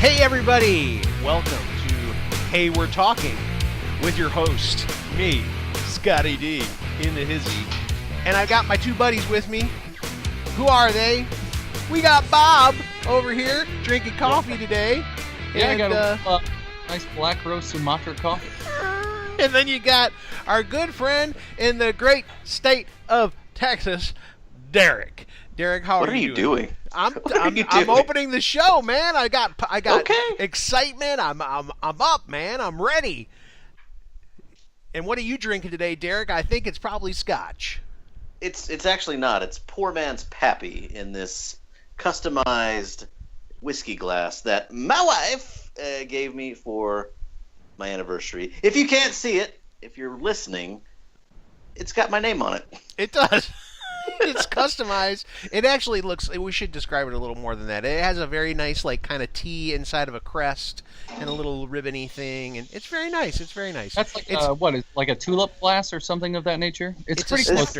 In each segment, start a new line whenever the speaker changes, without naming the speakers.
Hey everybody, welcome to Hey We're Talking with your host, me, Scotty D, in the hizzy. And I got my two buddies with me. Who are they? We got Bob over here drinking coffee today.
Yeah, and, I got a nice black roast Sumatra coffee.
And then you got our good friend in the great state of Texas, Derek. Derek, how are you doing? I'm opening the show, man. I got excitement. I'm up, man. I'm ready. And what are you drinking today, Derek? I think it's probably scotch.
It's actually not. It's poor man's Pappy in this customized whiskey glass that my wife gave me for my anniversary. If you can't see it, if you're listening, it's got my name on it.
It does. It's customized. It actually looks, we should describe it a little more than that. It has a very nice, like, kind of T inside of a crest and a little ribbony thing, and it's very nice. It's very nice.
That's like, like a tulip glass or something of that nature? It's pretty close.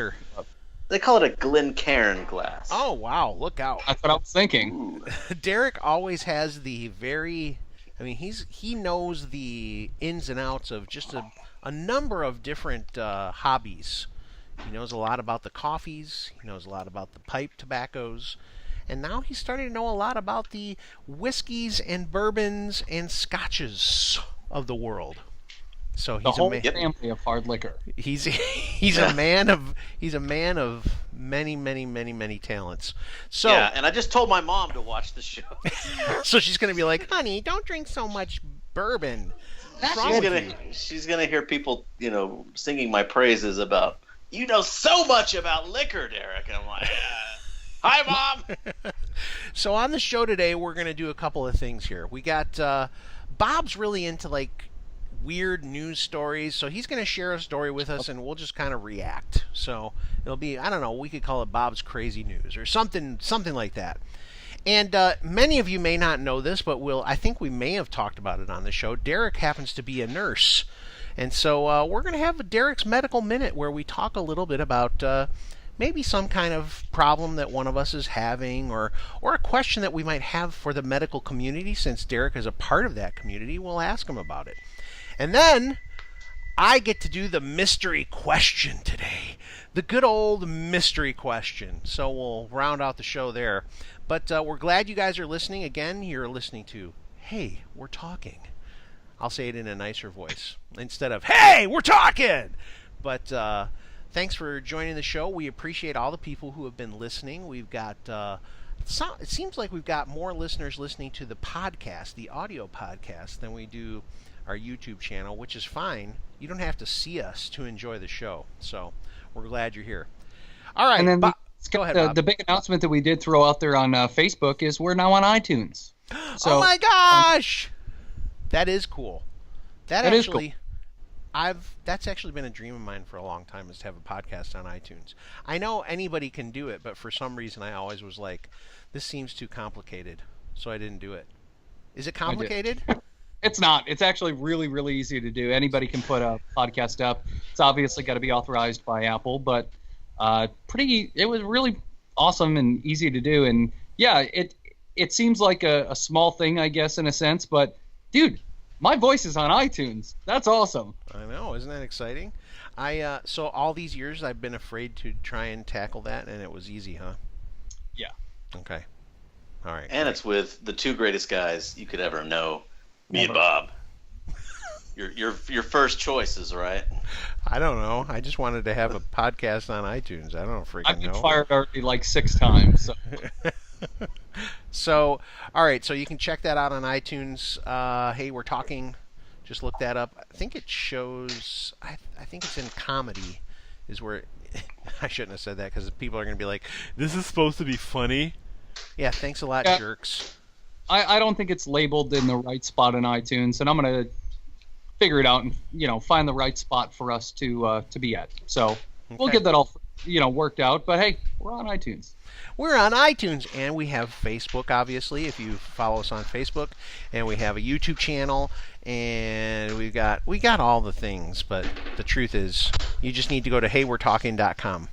They call it a Glencairn glass.
Oh, wow. Look out.
That's what I was thinking.
Derek always has the very, he knows the ins and outs of just a number of different hobbies. He knows a lot about the coffees. He knows a lot about the pipe tobaccos. And now he's starting to know a lot about the whiskeys and bourbons and scotches of the world. So he's
the whole family of hard liquor.
He's a man of many talents. So
yeah, and I just told my mom to watch the show.
So she's going to be like, "Honey, don't drink so much bourbon."
She's gonna hear people, singing my praises about. You know so much about liquor, Derek. And I'm like, hi, Mom.
So on the show today, we're going to do a couple of things here. We got Bob's really into, like, weird news stories, so he's going to share a story with us, and we'll just kind of react. So it'll be, I don't know, we could call it Bob's Crazy News or something like that. And many of you may not know this, but I think we may have talked about it on the show. Derek happens to be a nurse. And so we're going to have a Derek's Medical Minute where we talk a little bit about maybe some kind of problem that one of us is having or a question that we might have for the medical community. Since Derek is a part of that community, we'll ask him about it. And then I get to do the mystery question today. The good old mystery question. So we'll round out the show there. But we're glad you guys are listening. Again, you're listening to Hey, We're Talking. I'll say it in a nicer voice instead of, hey, we're talking! But thanks for joining the show. We appreciate all the people who have been listening. We've got, it seems like we've got more listeners listening to the podcast, the audio podcast, than we do our YouTube channel, which is fine. You don't have to see us to enjoy the show. So we're glad you're here. All right.
And then
go ahead, Bob.
The big announcement that we did throw out there on Facebook is we're now on iTunes. So,
oh my gosh! That is cool. That is cool. That's actually been a dream of mine for a long time, is to have a podcast on iTunes. I know anybody can do it, but for some reason I always was like, this seems too complicated, so I didn't do it. Is it complicated?
It's not. It's actually really, really easy to do. Anybody can put a podcast up. It's obviously got to be authorized by Apple, but it was really awesome and easy to do. And yeah, it seems like a small thing, I guess, in a sense, but dude, my voice is on iTunes. That's awesome.
I know. Isn't that exciting? So all these years I've been afraid to try and tackle that, and it was easy, huh?
Yeah.
Okay. All right.
And it's with the two greatest guys you could ever know, me and Bob. Your first choices, right?
I don't know. I just wanted to have a podcast on iTunes. I don't freaking know.
I've been fired already like 6 times. So.
So, all right, so you can check that out on iTunes. Hey, We're Talking. Just look that up. I think it shows, I think it's in comedy is where, I shouldn't have said that because people are going to be like, this is supposed to be funny. Yeah, thanks a lot, jerks.
I don't think it's labeled in the right spot in iTunes, and I'm going to figure it out and, find the right spot for us to be at. So we'll get that all, worked out. But, hey, we're on iTunes.
We're on iTunes, and we have Facebook, obviously, if you follow us on Facebook, and we have a YouTube channel, and we got all the things, but the truth is, you just need to go to heywe'retalking.com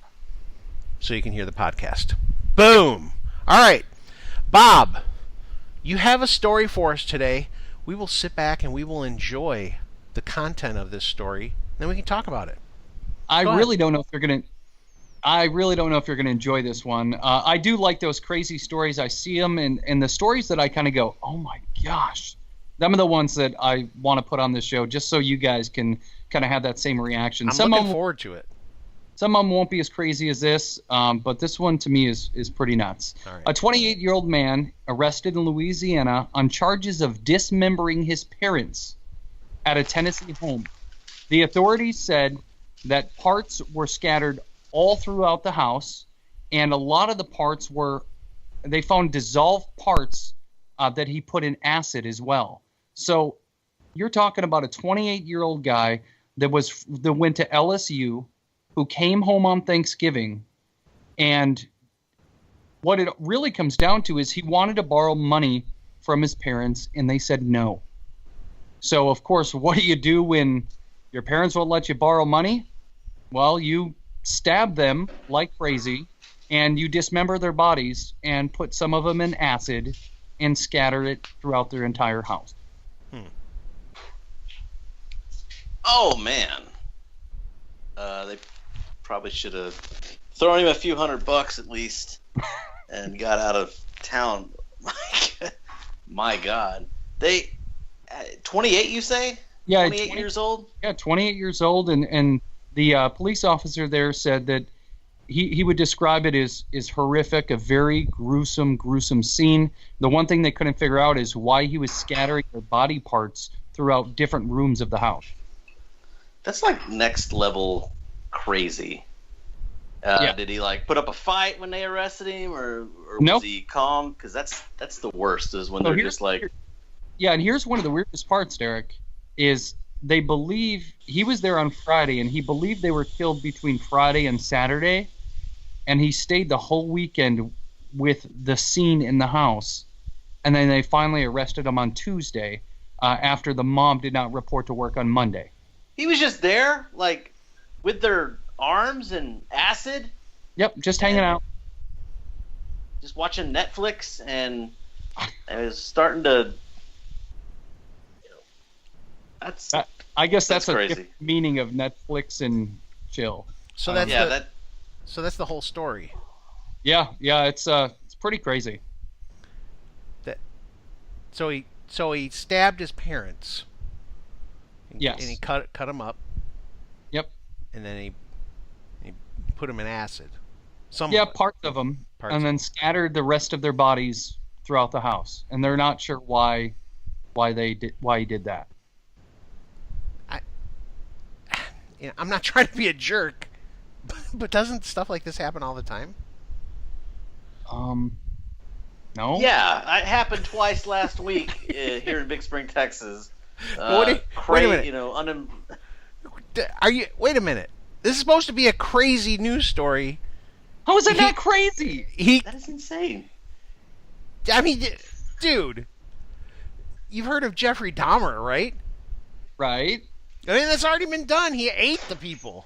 so you can hear the podcast. Boom! All right, Bob, You have a story for us today. We will sit back and we will enjoy the content of this story. Then we can talk about it.
I really don't know if you're gonna enjoy this one. I do like those crazy stories. I see them, and the stories that I kind of go, oh my gosh, them are the ones that I want to put on this show, just so you guys can kind of have that same reaction.
I'm looking forward to it.
Some of them won't be as crazy as this, but this one to me is pretty nuts.
Right.
A 28-year-old man arrested in Louisiana on charges of dismembering his parents at a Tennessee home. The authorities said that parts were scattered all throughout the house, and a lot of the parts they found dissolved parts that he put in acid as well. So you're talking about a 28-year-old guy that went to LSU, who came home on Thanksgiving, and what it really comes down to is he wanted to borrow money from his parents, and they said no. So, of course, what do you do when your parents won't let you borrow money? Well, you stab them like crazy, and you dismember their bodies and put some of them in acid and scatter it throughout their entire house.
Oh, man. They probably should have thrown him a few $100 at least and got out of town. My God. 28, you say?
Yeah,
28 years old?
Yeah, 28 years old, and the police officer there said that he would describe it as horrific, a very gruesome scene. The one thing they couldn't figure out is why he was scattering their body parts throughout different rooms of the house.
That's like next level crazy.
Yeah.
Did he like put up a fight when they arrested him, or
Nope.
was he calm? Because that's the worst, is when they're just like.
Yeah, and here's one of the weirdest parts, Derek, is they believe he was there on Friday, and he believed they were killed between Friday and Saturday, and he stayed the whole weekend with the scene in the house, and then they finally arrested him on Tuesday after the mom did not report to work on Monday.
He was just there, like, with their arms and acid.
Yep, just hanging out.
Just watching Netflix, and I was starting to. That's.
I guess that's a
crazy.
different meaning of Netflix and chill.
So that's
yeah,
so that's the whole story.
Yeah, it's pretty crazy.
So he stabbed his parents.
Yes.
And he cut them up.
Yep.
And then he put them in acid.
Parts of them, and then scattered the rest of their bodies throughout the house, and they're not sure why he did that.
I'm not trying to be a jerk, but doesn't stuff like this happen all the time?
No.
Yeah, it happened twice last week here in Big Spring, Texas.
Wait a minute.
You know,
Wait a minute. This is supposed to be a crazy news story.
How is it not crazy?
That is insane.
I mean, dude, you've heard of Jeffrey Dahmer, right?
Right.
I mean, that's already been done. He ate the people.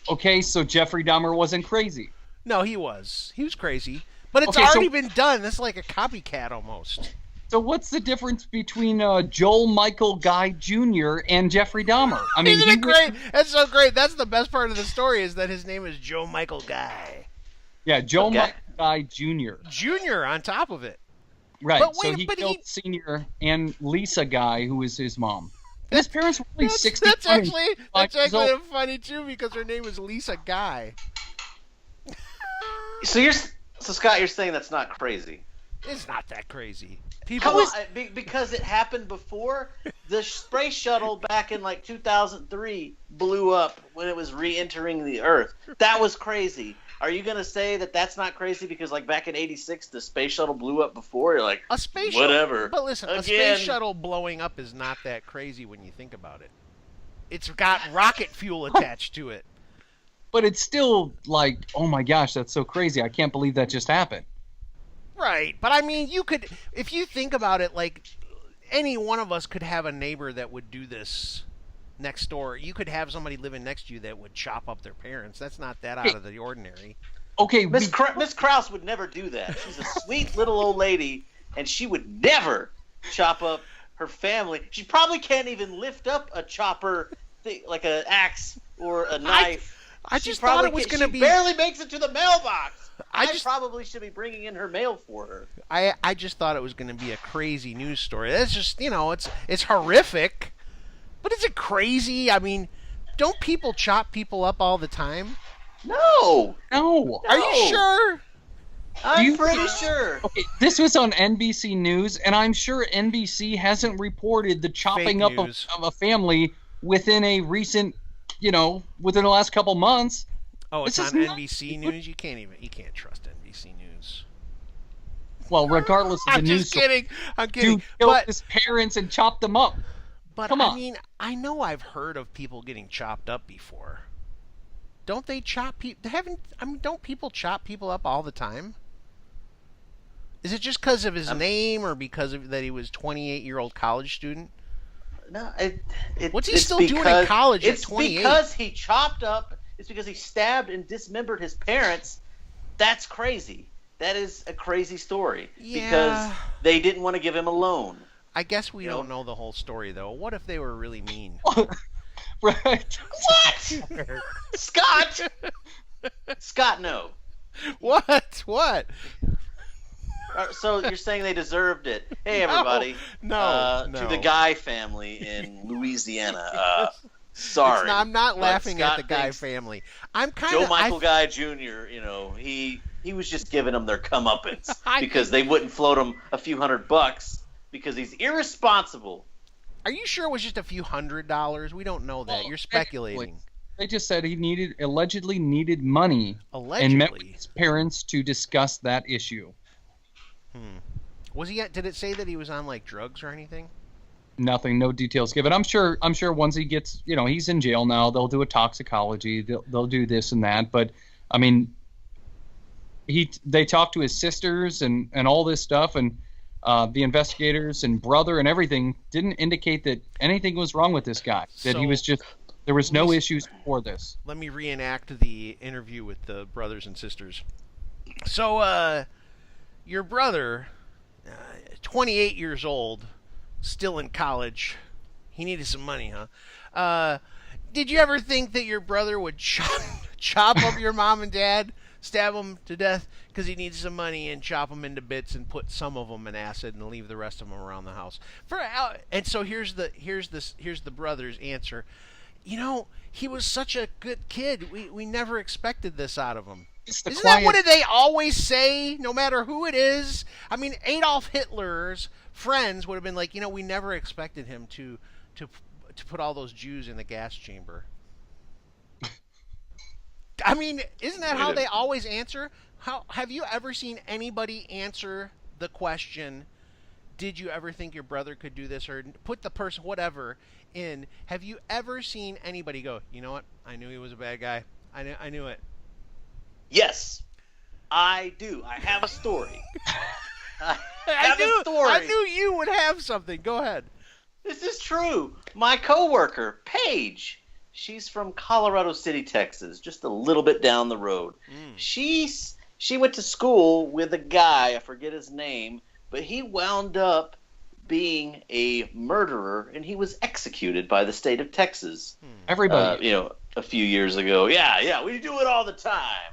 Okay, so Jeffrey Dahmer wasn't crazy.
No, he was. He was crazy. But it's already been done. This is like a copycat almost.
So what's the difference between Joel Michael Guy Jr. and Jeffrey Dahmer? I mean,
isn't it great? That's so great. That's the best part of the story, is that his name is Joe Michael Guy.
Yeah, Joel Michael Guy Jr.
Junior on top of it.
Right. So he killed Senior and Lisa Guy, who was his mom. And his parents were only 60.
That's actually funny too, because her name is Lisa Guy.
So Scott, you're saying that's not crazy?
It's not that crazy.
Because it happened before. The space shuttle back in like 2003 blew up when it was re-entering the Earth. That was crazy. Are you gonna say that that's not crazy because like back in '86 the space shuttle blew up before? You're like,
a space
whatever.
Shuttle, but listen, a space shuttle blowing up is not that crazy when you think about it. It's got rocket fuel attached to it.
But it's still like, oh my gosh, that's so crazy. I can't believe that just happened.
Right, but I mean, you could, if you think about it, like any one of us could have a neighbor that would do this next door. You could have somebody living next to you that would chop up their parents. That's not that out of the ordinary.
Okay,
Miss Krause would never do that. She's a sweet little old lady and she would never chop up her family. She probably can't even lift up a chopper thing, like an axe or a knife.
I just thought it was going to be.
She barely makes it to the mailbox.
I
probably should be bringing in her mail for her.
I just thought it was going to be a crazy news story. That's just, it's horrific. But is it crazy? I mean, don't people chop people up all the time?
No.
Are you sure?
I'm pretty sure.
Okay, this was on NBC News, and I'm sure NBC hasn't reported the chopping up of a family within a recent, within the last couple months.
Oh, it's on NBC News? You can't trust NBC News.
Well, regardless of the news.
I'm kidding.
Dude killed his parents and chopped them up.
But
Come on.
I mean, I know I've heard of people getting chopped up before. Don't they chop people? Don't people chop people up all the time? Is it just because of his name or because of that he was 28-year-old college student?
No,
what's he still doing in college at 28?
It's because he chopped up. It's because he stabbed and dismembered his parents. That's crazy. That is a crazy story.
Yeah.
Because they didn't want to give him a loan.
I guess we don't know the whole story, though. What if they were really mean?
Right.
What? Scott! Scott, no.
What?
So you're saying they deserved it. Hey, everybody.
No.
To the Guy family in Louisiana. Sorry.
I'm not laughing at
Scott
the Guy
thinks
family. I'm kind of...
Joe Michael Guy Jr., he was just giving them their comeuppance because they wouldn't float him a few $100 because he's irresponsible.
Are you sure it was just a few $100? We don't know that. You're speculating.
They just said he allegedly needed money.
Allegedly.
And met with his parents to discuss that issue.
Was he? Did it say that he was on like drugs or anything?
Nothing, no details given. I'm sure once he gets, he's in jail now, they'll do a toxicology, they'll do this and that. But I mean, they talked to his sisters and all this stuff, and the investigators and brother and everything didn't indicate that anything was wrong with this guy. That he was just, there was no issues before this.
Let me reenact the interview with the brothers and sisters. So, your brother, 28 years old, still in college. He needed some money, huh? Did you ever think that your brother would chop up your mom and dad, stab them to death because he needs some money, and chop them into bits and put some of them in acid and leave the rest of them around the house? And so here's the brother's answer. He was such a good kid. We never expected this out of him. Isn't that what they always say, no matter who it is? I mean, Adolf Hitler's friends would have been like, we never expected him to put all those Jews in the gas chamber. I mean, isn't that how they always answer? Have you ever seen anybody answer the question, did you ever think your brother could do this, or put the person, whatever, in? Have you ever seen anybody go, you know what, I knew he was a bad guy. I knew it.
Yes, I do. I have a story.
I knew you would have something. Go ahead.
This is true. My coworker, Paige, she's from Colorado City, Texas, just a little bit down the road. She went to school with a guy, I forget his name, but he wound up being a murderer, and he was executed by the state of Texas.
Everybody.
A few years ago. Yeah, we do it all the time.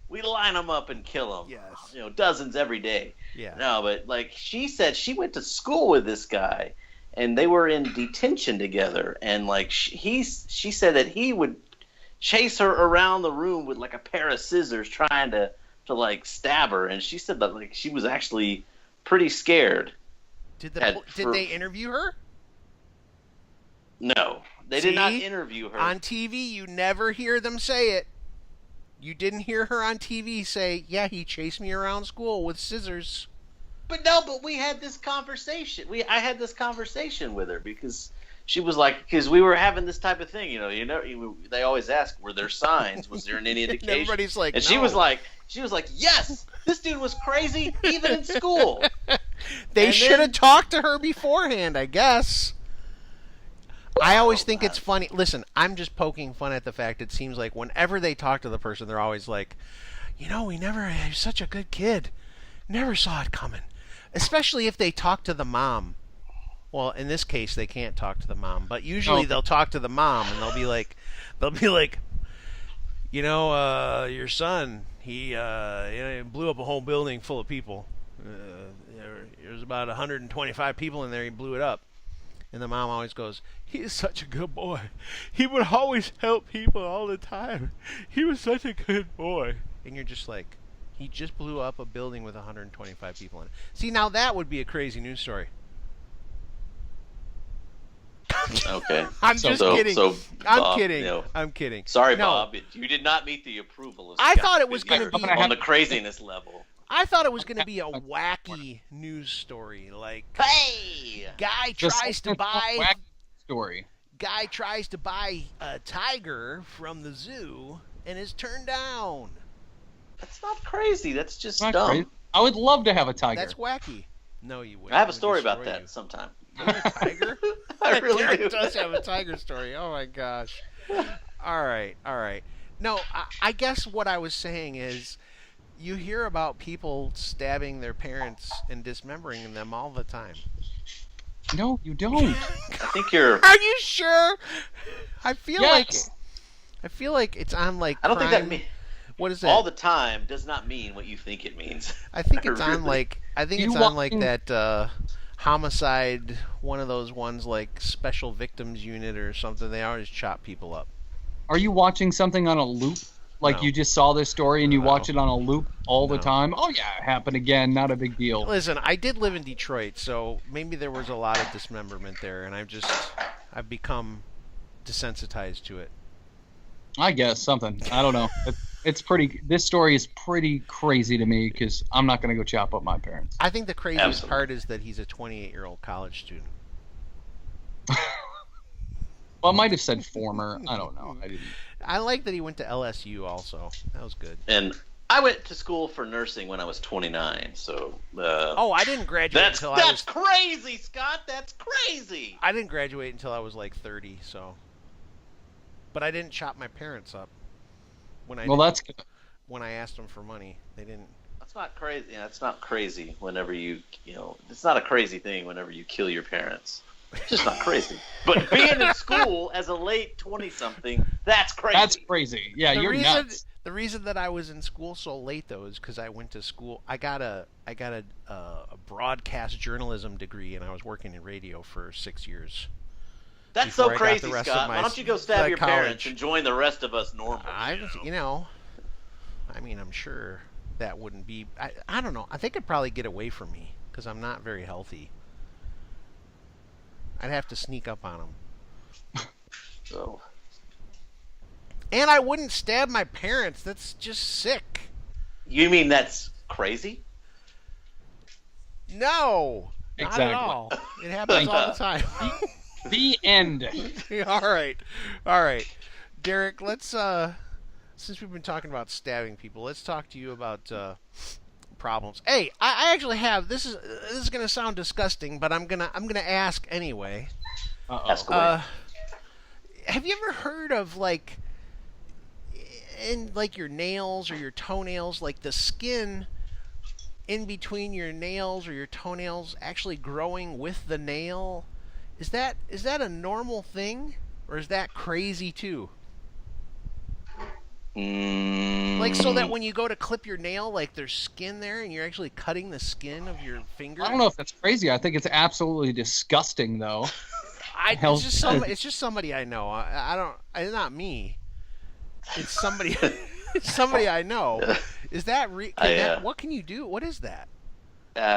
We line them up and kill them.
Yes.
Dozens every day.
Yeah.
No, but she said she went to school with this guy, and they were in detention together. And she said that he would chase her around the room with like a pair of scissors, trying to stab her. And she said that she was actually pretty scared.
Did they interview her?
No, they did not interview her
on TV. You never hear them say it. You didn't hear her on TV say, yeah, he chased me around school with scissors.
But we had this conversation. I had this conversation with her because she was because we were having this type of thing, they always ask, were there signs? Was there any indication?
Everybody's like,
and
no.
she was like, yes, this dude was crazy even in school.
They should have talked to her beforehand, I guess. I always think it's funny. Listen, I'm just poking fun at the fact it seems like whenever they talk to the person, they're always like, he was such a good kid. Never saw it coming. especially if they talk to the mom. Well, in this case, they can't talk to the mom, but usually they'll talk to the mom, and they'll be like, your son, he blew up a whole building full of people. There's about 125 people in there. He blew it up. And the mom always goes, "He's such a good boy. He would always help people all the time. He was such a good boy." And you're just like, he just blew up a building with 125 people in it. See, now that would be a crazy news story.
Okay.
I'm just kidding. I'm kidding. I'm kidding.
Sorry, Bob. You did not meet the approval of
I
Scott
thought it was going to be
on the craziness level.
I thought it was going to be a wacky news story, like
Hey,
guy tries to buy
story.
Guy tries to buy a tiger from the zoo and is turned down.
That's not crazy. That's just
Not
dumb.
crazy. I would love to have a tiger.
That's wacky. No, you wouldn't.
I have a story about that sometime.
You have a tiger?
I really
Derek
do.
does have a tiger story. Oh my gosh. All right. No, I guess what I was saying is, you hear about people stabbing their parents and dismembering them all the time.
No, you don't.
I think you're.
Are you sure? I feel
Yes.
like it's on like.
I don't think that
Prime-
means
What is that?
all the time does not mean what you think it means.
I think it's on
Really.
like. I think
You
it's on like
watching-
that homicide. One of those ones like Special Victims Unit or something. They always chop people up.
Are you watching something on a loop? Like
No.
you just saw this story and you
No.
watch it on a loop all the
No.
time? Oh yeah, it happened again. Not a big deal.
Listen, I did live in Detroit, so maybe there was a lot of dismemberment there, and I've become desensitized to it.
I guess something. I don't know. It's pretty. This story is pretty crazy to me because I'm not going to go chop up my parents.
I think the craziest
Absolutely.
part is that he's a 28-year-old college student.
Well, I might have said former. I don't know. I didn't.
I like that he went to LSU also. That was good.
And I went to school for nursing when I was 29. So.
Oh, I didn't graduate
That's
until I was.
crazy, Scott. That's crazy.
I didn't graduate until I was like 30. So. But I didn't chop my parents up. When I
Well, that's good.
when I asked them for money, they didn't.
That's not crazy. Yeah, it's not crazy whenever it's not a crazy thing whenever you kill your parents. It's just not crazy. But being in school as a late 20-something, that's crazy.
That's crazy. Yeah, you're nuts.
The reason that I was in school so late though is because I went to school. I got a broadcast journalism degree, and I was working in radio for 6 years.
That's
before
so
I got
crazy,
the rest of
Scott.
my
Why don't you go stab your
college.
parents and join the rest of us normals?
I mean, I'm sure that wouldn't be. I don't know. I think it'd probably get away from me because I'm not very healthy. I'd have to sneak up on them.
So,
And I wouldn't stab my parents. That's just sick.
you mean that's crazy?
No, not
Exactly.
at all. It happens all the time.
The end.
All right. Derek, let's since we've been talking about stabbing people, let's talk to you about problems. Hey, I actually have this is gonna sound disgusting, but I'm gonna ask anyway.
That's cool.
Have you ever heard of like in like your nails or your toenails, like the skin in between your nails or your toenails actually growing with the nail? Is that a normal thing, or is that crazy too? Like, so that when you go to clip your nail, like there's skin there, and you're actually cutting the skin of your finger.
I don't know if that's crazy. I think it's absolutely disgusting, though.
It's just somebody I know. I don't. It's not me. It's somebody. It's somebody I know. Is that what can you do? What is that?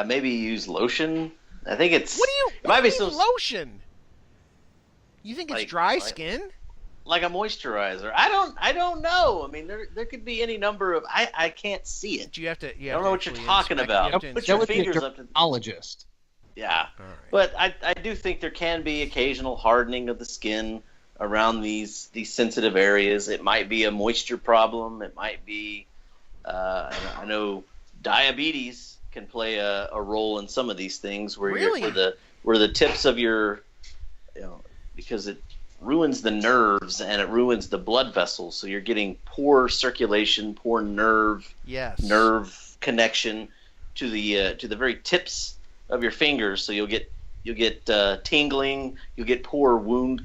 Maybe use lotion. I think it's.
What do you?
It might be
some
some
lotion. You think it's dry skin?
like a moisturizer. I don't know. I mean, there could be any number of. I can't see it.
Do you have to?
I don't know what you're talking about. Put
That
your
would be a
fingers up to.
dermatologist.
Yeah,
All right.
but I do think there can be occasional hardening of the skin around these sensitive areas. It might be a moisture problem. It might be. I know diabetes can play a role in some of these things where
Really?
where the tips of your, because it ruins the nerves and it ruins the blood vessels, so you're getting poor circulation, poor nerve
Yes.
connection to the very tips of your fingers, so you'll get tingling, you'll get poor wound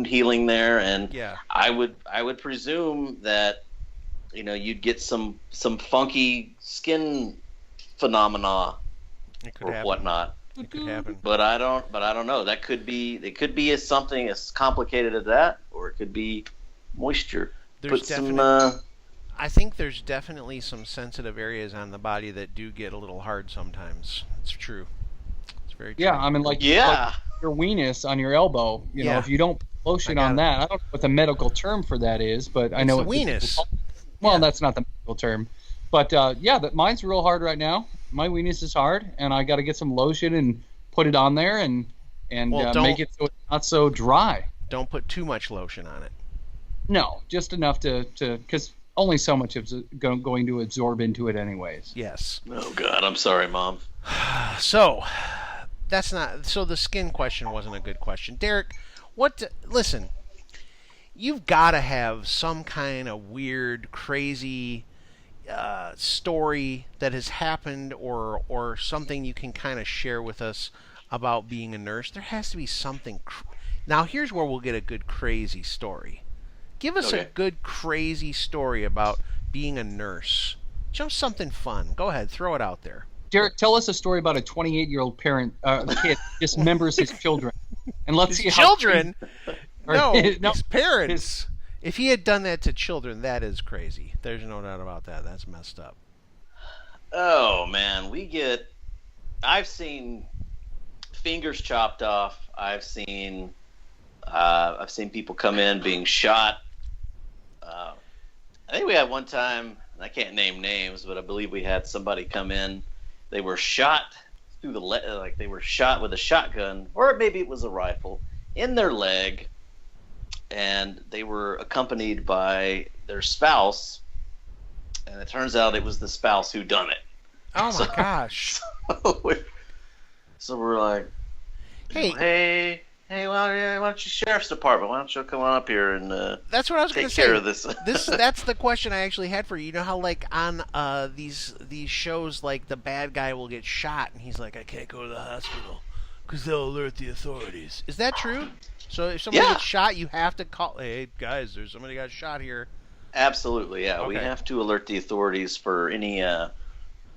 healing there, and
Yeah.
I would presume that you'd get some funky skin phenomena
It could
or
happen.
whatnot.
It could happen.
But I don't know. It could be something as complicated as that, or it could be moisture.
There's I think there's definitely some sensitive areas on the body that do get a little hard sometimes. It's true. It's very true.
Yeah, I mean, like your weenus on your elbow. You know, if you don't put lotion on that, I don't know what the medical term for that is, but I know
it's the weenus.
Well, that's not the medical term, but mine's real hard right now. My weenus is hard, and I got to get some lotion and put it on there and make it so it's not so dry.
Don't put too much lotion on it.
No, just enough to because only so much is going to absorb into it anyways.
Yes.
Oh God, I'm sorry, Mom.
So the skin question wasn't a good question, Derek. Listen, you've got to have some kind of weird, crazy story that has happened or something you can kind of share with us about being a nurse. There has to be something. Now, here's where we'll get a good crazy story. Give us a good crazy story about being a nurse. Just something fun. Go ahead, throw it out there.
Derek, tell us a story about a 28-year-old kid dismembers his children, and let's see how
children. No, his parents. If he had done that to children, that is crazy. There's no doubt about that. That's messed up.
Oh man, I've seen fingers chopped off. I've seen people come in being shot. I think we had one time, and I can't name names, but I believe we had somebody come in. They were shot through the leg, they were shot with a shotgun, or maybe it was a rifle, in their leg, and they were accompanied by their spouse, and it turns out it was the spouse who done it.
Oh my gosh!
So we're like, hey, why don't you, Sheriff's Department? Why don't you come on up here and
that's what I was going to say.
Take care of this.
That's the question I actually had for you. You know how like on these shows, like the bad guy will get shot and he's like, I can't go to the hospital because they'll alert the authorities. Is that true? So if somebody gets shot, you have to call. Hey guys, there's somebody got shot here.
Absolutely, yeah.
Okay.
We have to alert the authorities for any.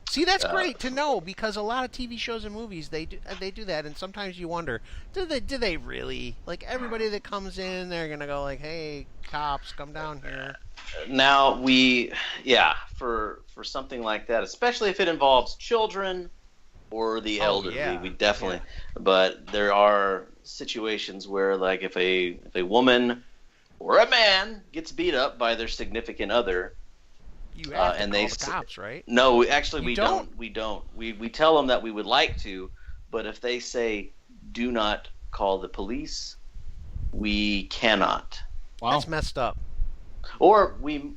See, that's great to know because a lot of TV shows and movies they do that, and sometimes you wonder, do they really? Like everybody that comes in, they're gonna go like, "Hey, cops, come down here."
Now for something like that, especially if it involves children or the elderly, we definitely. Yeah. But there are situations where, like, if a woman or a man gets beat up by their significant other.
You have to call the cops, right?
No, actually, we don't. We don't. We tell them that we would like to, but if they say do not call the police, we cannot.
Wow,
that's messed up.
Or we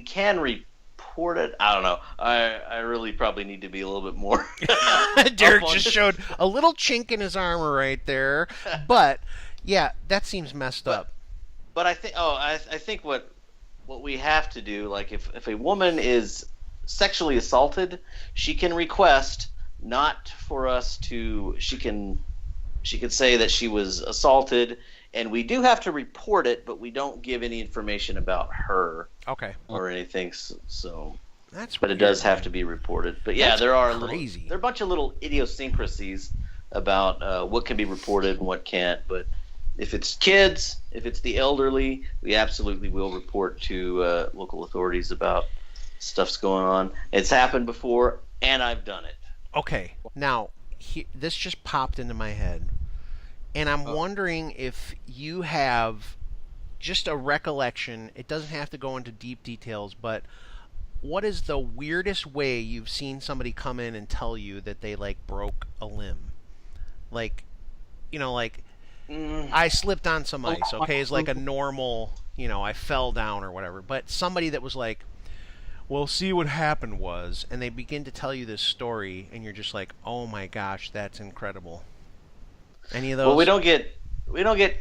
can report it. I don't know. I really probably need to be a little bit more.
Derek just showed a little chink in his armor right there, but yeah, that seems messed up.
But I think what we have to do, like if a woman is sexually assaulted, she can request not for us to. She can say that she was assaulted, and we do have to report it, but we don't give any information about her.
Okay.
Or anything. So.
That's.
But it does have to be reported. But yeah, there are there are a bunch of little idiosyncrasies about what can be reported and what can't, but. If it's kids, if it's the elderly, we absolutely will report to local authorities about stuff's going on. It's happened before, and I've done it.
Okay, now this just popped into my head, and I'm wondering if you have just a recollection. It doesn't have to go into deep details, but what is the weirdest way you've seen somebody come in and tell you that they like broke a limb? Like, like. I slipped on some ice, okay, is like a normal, I fell down or whatever. But somebody that was like, well, see what happened was, and they begin to tell you this story, and you're just like, oh my gosh, that's incredible. Any of those?
Well, we don't get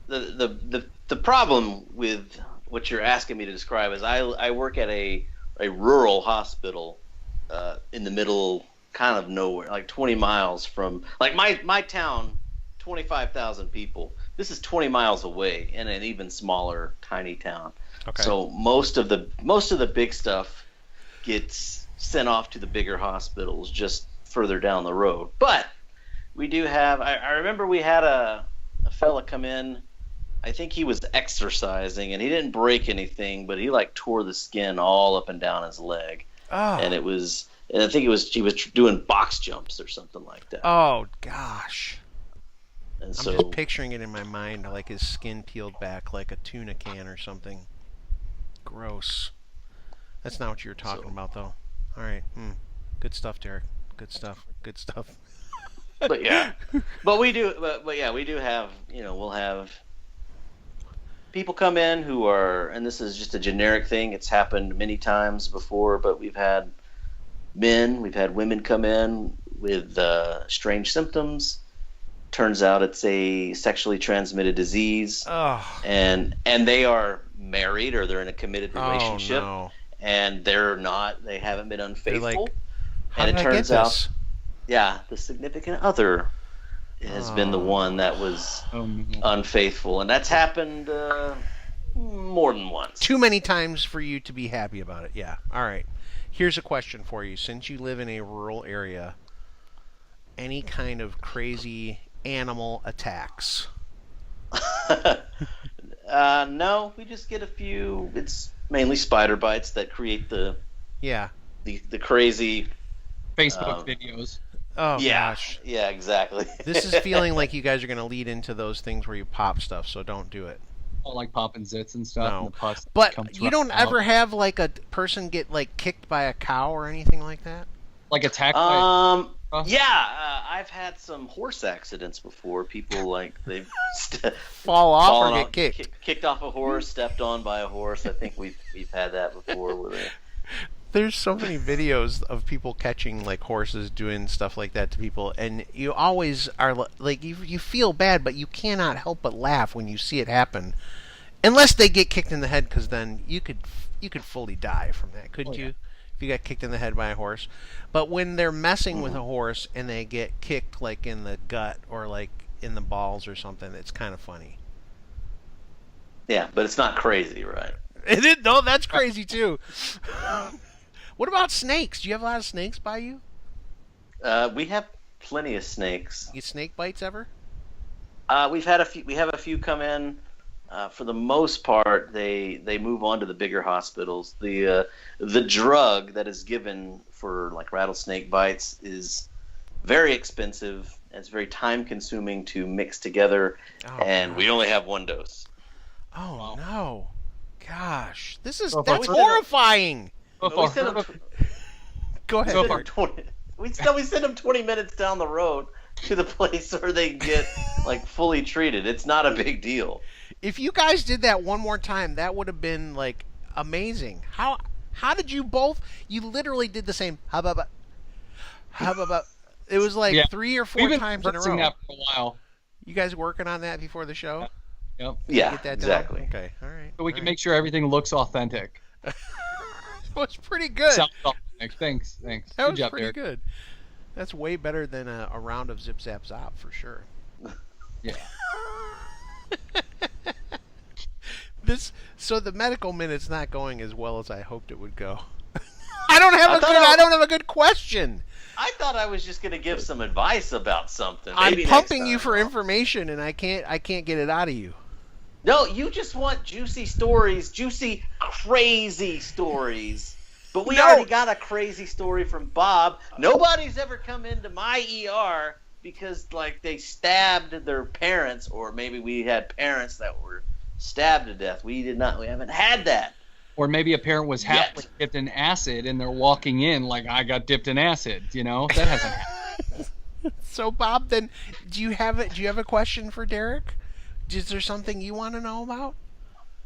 the problem with what you're asking me to describe is I work at a rural hospital in the middle kind of nowhere, like 20 miles from like my town, 25,000 people. This is 20 miles away in an even smaller, tiny town.
Okay.
So most of the big stuff gets sent off to the bigger hospitals just further down the road. But we do have. I remember we had a fella come in. I think he was exercising and he didn't break anything, but he like tore the skin all up and down his leg.
Oh.
And I think he was doing box jumps or something like that.
Oh gosh.
And
I'm
so
just picturing it in my mind, like his skin peeled back like a tuna can or something. Gross. That's not what you were talking about, though. All right. Good stuff, Derek. Good stuff. Good stuff.
but yeah, we do have, we'll have people come in who are, and this is just a generic thing. It's happened many times before, but we've had women come in with strange symptoms. Turns out it's a sexually transmitted disease, and they are married or they're in a committed relationship, and they haven't been unfaithful.
How
and
did
it
I
turns
get
out,
this?
the significant other has been the one that was unfaithful, and that's happened more than once.
Too many times for you to be happy about it. Yeah. All right. Here's a question for you. Since you live in a rural area, any kind of crazy animal attacks?
No, we just get a few. It's mainly spider bites that create the crazy
Facebook videos.
Oh gosh.
Yeah, exactly.
This is feeling like you guys are going to lead into those things where you pop stuff, so don't do it.
Oh, like popping zits and stuff.
No.
And the pus
But
comes
you
right
don't
out.
ever have like a person get like kicked by a cow or anything like that?
Like attacked by...
I've had some horse accidents before. People like they've
fall off
fallen
or get kicked.
Kicked off a horse, stepped on by a horse. I think we've had that before. Where
There's so many videos of people catching like horses doing stuff like that to people, and you always are like you feel bad, but you cannot help but laugh when you see it happen. Unless they get kicked in the head, because then you could fully die from that, couldn't you? If you got kicked in the head by a horse. But when they're messing with a horse and they get kicked like in the gut or like in the balls or something, it's kind of funny.
Yeah, but it's not crazy, right?
No, that's crazy too. What about snakes? Do you have a lot of snakes by you?
We have plenty of snakes.
You get snake bites ever?
We've had a few. We have a few come in. For the most part, they move on to the bigger hospitals. The drug that is given for like rattlesnake bites is very expensive. And it's very time consuming to mix together, and we only have one dose.
Oh no! Gosh, that's
We
horrifying.
send them,
Go ahead.
we send them 20 minutes down the road to the place where they get like fully treated. It's not a big deal.
If you guys did that one more time, that would have been like amazing. How did you both? You literally did the same. How about? It was like 3 or 4 times in a row.
That for a while.
You guys working on that before the show?
Yep.
Yeah,
get that
exactly.
Down? Okay, all right.
So we can make sure everything looks authentic.
It was pretty good.
Sounds authentic. Thanks.
That
Good
was
job,
pretty
Derek.
good. That's way better than a round of Zip Zap Zop for sure.
Yeah.
So the medical minute's not going as well as I hoped it would go. I don't have a good question.
I thought I was just going to give some advice about something.
I'm
Maybe
pumping
next
you
time.
for information, and I can't get it out of you.
No, you just want juicy stories, juicy, crazy stories. But we already got a crazy story from Bob. Nobody's ever come into my ER because, like, they stabbed their parents, or maybe we had parents that were stabbed to death. We haven't had that.
Or maybe a parent was halfway dipped in acid and they're walking in like, I got dipped in acid. You know, that hasn't happened.
So, Bob, then do you have a question for Derek? Is there something you want to know about?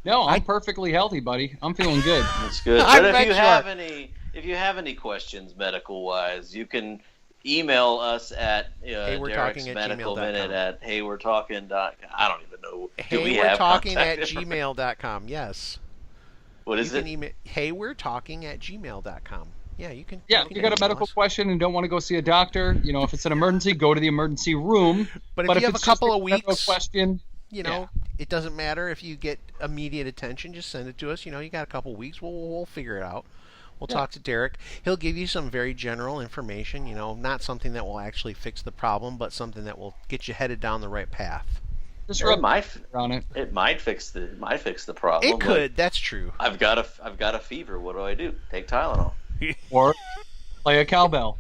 No, I'm perfectly healthy, buddy. I'm feeling good.
That's good. But if you have any questions medical wise, you can email us at Derek's Medical Minute at heywe'retalking.com. I don't even know.
heywe'retalking@gmail.com. Yes.
What is it?
Email heywe'retalking@gmail.com. Yeah, you can.
Yeah,
you
if
can
you got a
email
medical
us.
question and don't want to go see a doctor, if it's an emergency, go to the emergency room.
But if you have a
it's
couple
just
of
general
weeks,
question,
it doesn't matter if you get immediate attention. Just send it to us. You got a couple of weeks. We'll figure it out. We'll talk to Derek. He'll give you some very general information. Not something that will actually fix the problem, but something that will get you headed down the right path.
just
It
rub
might
on it.
it might fix the problem.
It could.
Like,
That's true.
I've got a fever. What do I do? Take Tylenol.
Or play a cowbell.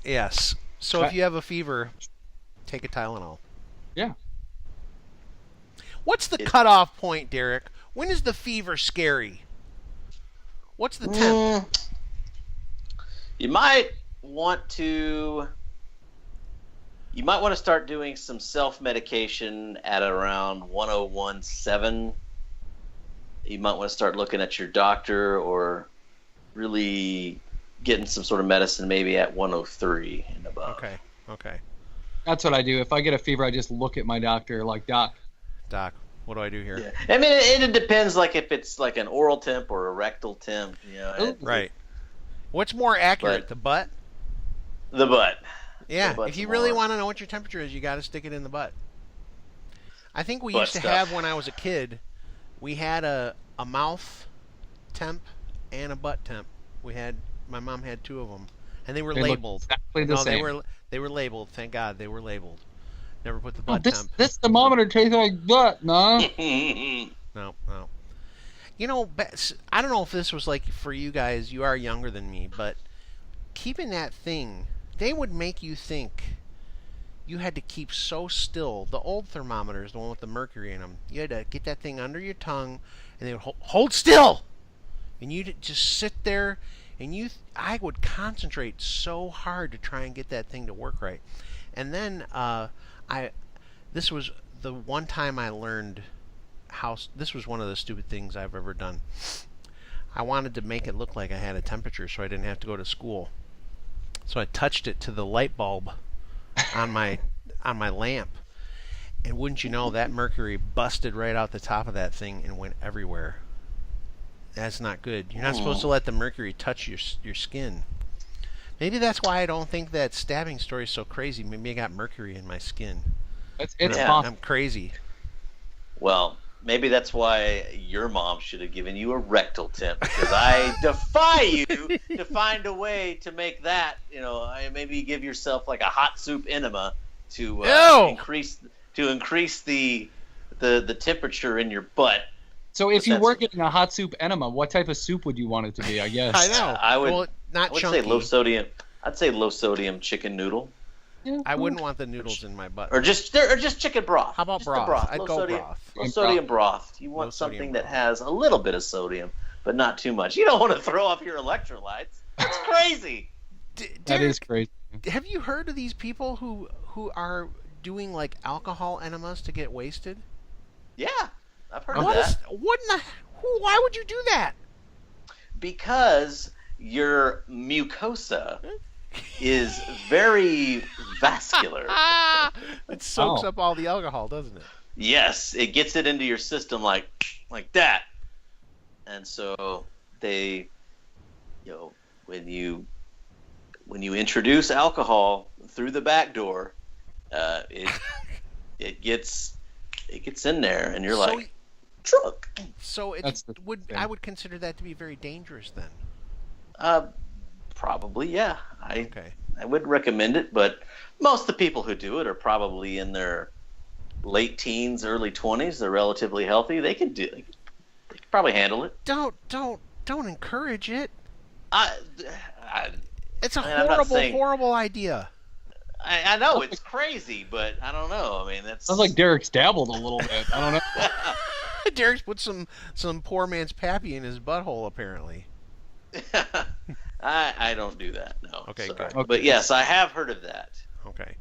Yes. So if you have a fever, take a Tylenol.
Yeah.
What's the cutoff point, Derek? When is the fever scary? What's the temp?
You might want to start doing some self-medication at around 101.7. You might want to start looking at your doctor or really getting some sort of medicine maybe at 103 and above.
Okay.
That's what I do. If I get a fever, I just look at my doctor like, Doc,
what do I do here?
Yeah. I mean, it depends, like if it's like an oral temp or a rectal temp.
Right. What's more accurate,
But-
the butt?
The butt.
Yeah,
The butt's
if you really
more-
want to know what your temperature is, you got to stick it in the butt. I think we
Butt
used to
stuff.
have, when I was a kid, we had a mouth temp and a butt temp. My mom had two of them, and they were
they look
labeled.
exactly the
No,
same.
they were labeled. Thank God they were labeled. Never put the
Oh,
butt temp.
this thermometer tastes like that, nah.
No. I don't know if this was like for you guys. You are younger than me, but keeping that thing, they would make you think you had to keep so still. The old thermometers, the one with the mercury in them, you had to get that thing under your tongue, and they would hold still, and you'd just sit there, and I would concentrate so hard to try and get that thing to work right, and then this was the one time I learned how. This was one of the stupid things I've ever done. I wanted to make it look like I had a temperature, so I didn't have to go to school. So I touched it to the light bulb on my lamp, and wouldn't you know, that mercury busted right out the top of that thing and went everywhere. That's not good. You're not supposed to let the mercury touch your skin. Maybe that's why I don't think that stabbing story is so crazy. Maybe I got mercury in my skin.
It's
Yeah.
possible.
I'm crazy.
Well, maybe that's why your mom should have given you a rectal temp, because I defy you to find a way to make that. Maybe give yourself like a hot soup enema to increase the temperature in your butt.
So if you were getting a hot soup enema, what type of soup would you want it to be, I guess?
I know.
I would.
Well, not
I would
chunky.
say low sodium. I'd say low sodium chicken noodle,
Yeah,
I wouldn't want the noodles in my butt.
or just chicken broth.
How about
Just the
broth? I'd
Low
go
sodium,
broth.
Low sodium broth. You want
Low sodium
something that
broth.
has a little bit of sodium, but not too much. You don't want to throw up your electrolytes. That's crazy.
That is crazy.
Have you heard of these people who are doing like alcohol enemas to get wasted?
Yeah, I've heard of
What
that.
why would you do that?
Because your mucosa is very vascular.
It soaks
Oh.
up all the alcohol, doesn't it?
Yes, it gets it into your system like that. And so they, when you introduce alcohol through the back door, it gets in there, and you're
So-
like drunk.
So
That's the thing.
I would consider that to be very dangerous then.
Probably, yeah.
Okay.
I wouldn't recommend it, but most of the people who do it are probably in their late teens, early 20s. They're relatively healthy. They could probably handle it.
Don't encourage it.
I
It's a
I mean, I'm not saying-
horrible idea.
I know it's crazy, but I don't know. I mean, that's
Sounds like Derek's dabbled a little bit. I don't know.
Derek's put some poor man's pappy in his butthole, apparently.
I don't do that. No.
Okay,
sorry.
good.
Okay.
But yes, I have heard of that.
Okay.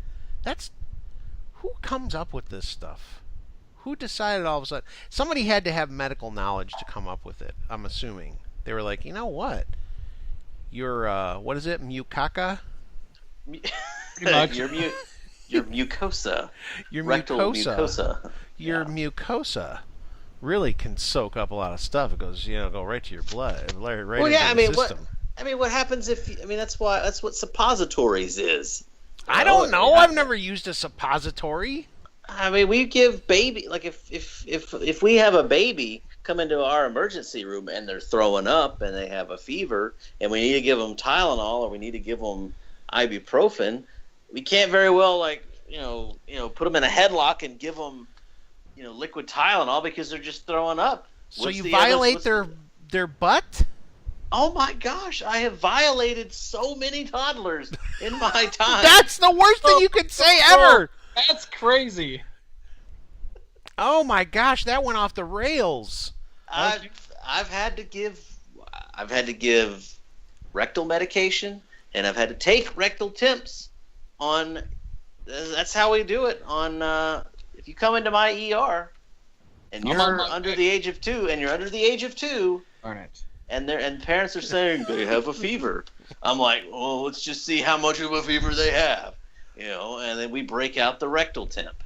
Who comes up with this stuff? Who decided all of a sudden? Somebody had to have medical knowledge to come up with it, I'm assuming. They were like, you know what? Your, what is it, mucaca?
Pretty much.
Your mucosa.
Your
Rectal
mucosa.
mucosa.
Your
Yeah.
mucosa really can soak up a lot of stuff. It goes, go right to your blood, right
Well,
into
yeah,
the system.
what happens if? I mean, that's what suppositories is.
I don't know. I've never used a suppository.
I mean, we give baby like if we have a baby come into our emergency room and they're throwing up and they have a fever and we need to give them Tylenol or we need to give them ibuprofen, we can't very well put them in a headlock and give them liquid Tylenol because they're just throwing up.
So you violate their butt?
Oh my gosh, I have violated so many toddlers in my time.
That's the worst thing you could say ever.
That's crazy.
Oh my gosh, that went off the rails.
I've had to give rectal medication and I've had to take rectal temps on. That's how we do it on. If you come into my ER and you're under the age of 2,
Darn it.
and parents are saying they have a fever, I'm like, well, let's just see how much of a fever they have, and then we break out the rectal temp.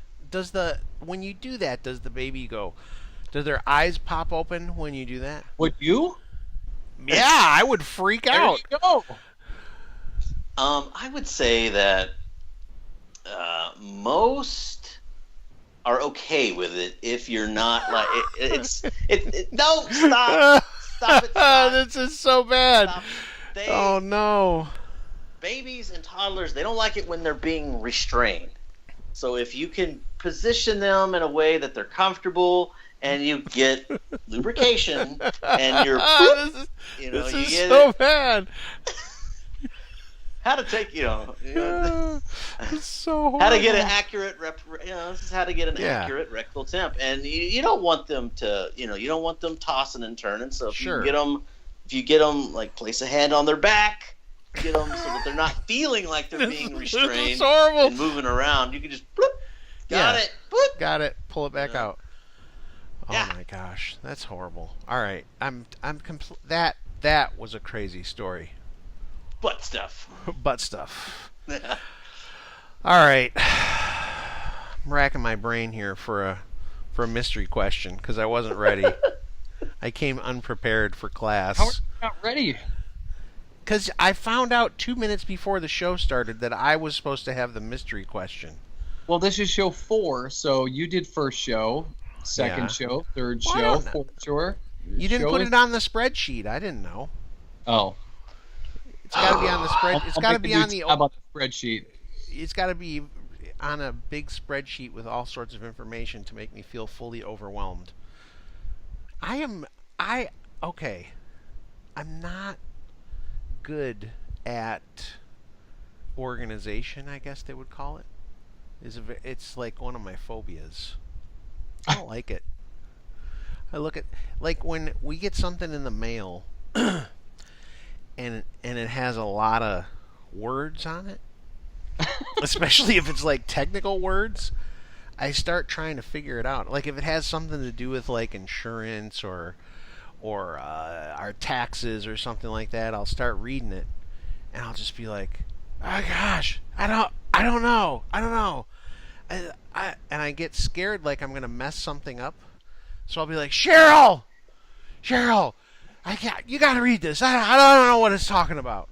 When you do that, does the baby go? Do their eyes pop open when you do that?
Would you?
Yeah, I would freak out.
There you go.
I would say that most are okay with it if you're not like no, stop it, stop.
This is so bad. Oh no.
Babies and toddlers, they don't like it when they're being restrained. So if you can position them in a way that they're comfortable and you get lubrication and you're
this is so bad.
How to take
it's so horrible.
how to get an accurate this is how to get an accurate rectal temp, and you don't want them to you don't want them tossing and turning. So if you get them like place a hand on their back, get them so that they're not feeling like they're being restrained and moving around. You can just got it,
pull it back out. Oh my gosh, that's horrible. All right, that was a crazy story.
Butt stuff.
All right. I'm racking my brain here for a mystery question because I wasn't ready. I came unprepared for class.
How are you not ready?
Because I found out 2 minutes before the show started that I was supposed to have the mystery question.
Well, this is show 4, so you did first show, second show, third show, fourth show.
You didn't put it on the spreadsheet. I didn't know.
Oh.
It's got to be on the spread. It's got to be on the
spreadsheet.
It's got to be on a big spreadsheet with all sorts of information to make me feel fully overwhelmed. I'm not good at organization, I guess they would call it. It's like one of my phobias. I don't like it. I look at like when we get something in the mail and it has a lot of words on it, especially if it's like technical words, I start trying to figure it out. Like if it has something to do with like insurance or our taxes or something like that, I'll start reading it and I'll just be like, oh gosh, I don't know. And I get scared like I'm gonna mess something up, so I'll be like, Cheryl, you gotta read this. I don't know what it's talking about.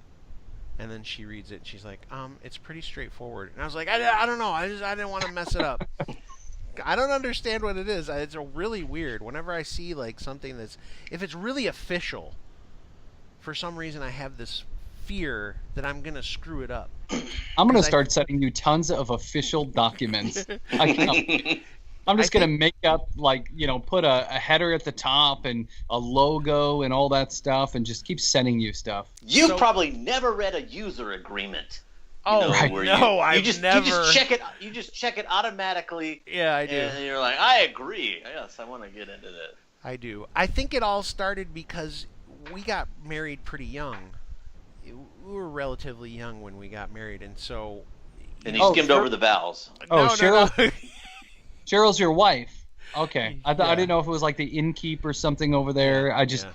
And then she reads it and she's like, it's pretty straightforward. And I was like, I don't know. I didn't want to mess it up. I don't understand what it is. It's really weird. Whenever I see like something if it's really official, for some reason I have this fear that I'm gonna screw it up.
I'm gonna start sending you tons of official documents. I'm just gonna make up put a header at the top and a logo and all that stuff, and just keep sending you stuff.
You've probably never read a user agreement.
I've never.
You just check it automatically.
Yeah, I do.
And you're like, I agree. Yes, I want to get into this.
I do. I think it all started because we got married pretty young. We were relatively young when we got married, and so.
And you skimmed over the vowels.
Oh, Cheryl.
No.
Cheryl's your wife. Okay, I didn't know if it was like the innkeep or something over there. I just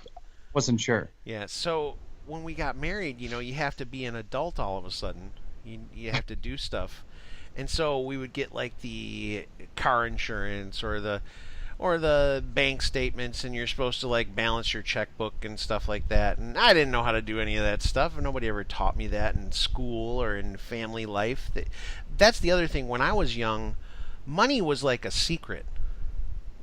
wasn't sure.
Yeah. So when we got married, you have to be an adult all of a sudden. You have to do stuff, and so we would get like the car insurance or or the bank statements, and you're supposed to like balance your checkbook and stuff like that. And I didn't know how to do any of that stuff. Nobody ever taught me that in school or in family life. That's the other thing. When I was young, money was like a secret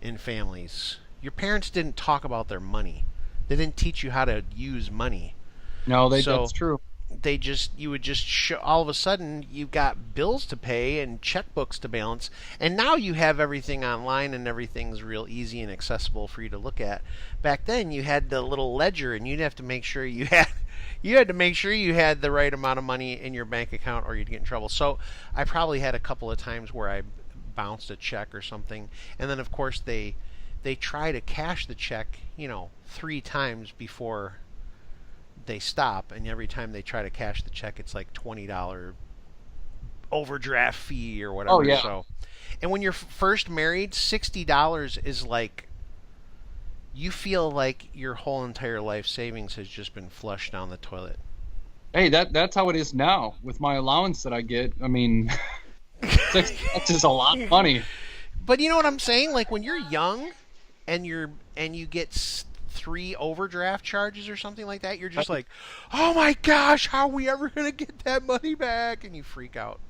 in families. Your parents didn't talk about their money. They didn't teach you how to use money.
No, that's true.
You would just show, all of a sudden you've got bills to pay and checkbooks to balance, and now you have everything online and everything's real easy and accessible for you to look at. Back then you had the little ledger, and you'd have to make sure you had the right amount of money in your bank account or you'd get in trouble. So I probably had a couple of times where I bounced a check or something, and then of course they try to cash the check 3 times before they stop, and every time they try to cash the check, it's like $20 overdraft fee or whatever.
Oh, yeah.
So, and when you're first married, $60 is like, you feel like your whole entire life savings has just been flushed down the toilet.
Hey, that's how it is now with my allowance that I get. I mean, $6 is a lot of money.
But you know what I'm saying? Like when you're young, and you get 3 overdraft charges or something like that, you're just like, oh my gosh, how are we ever going to get that money back? And you freak out.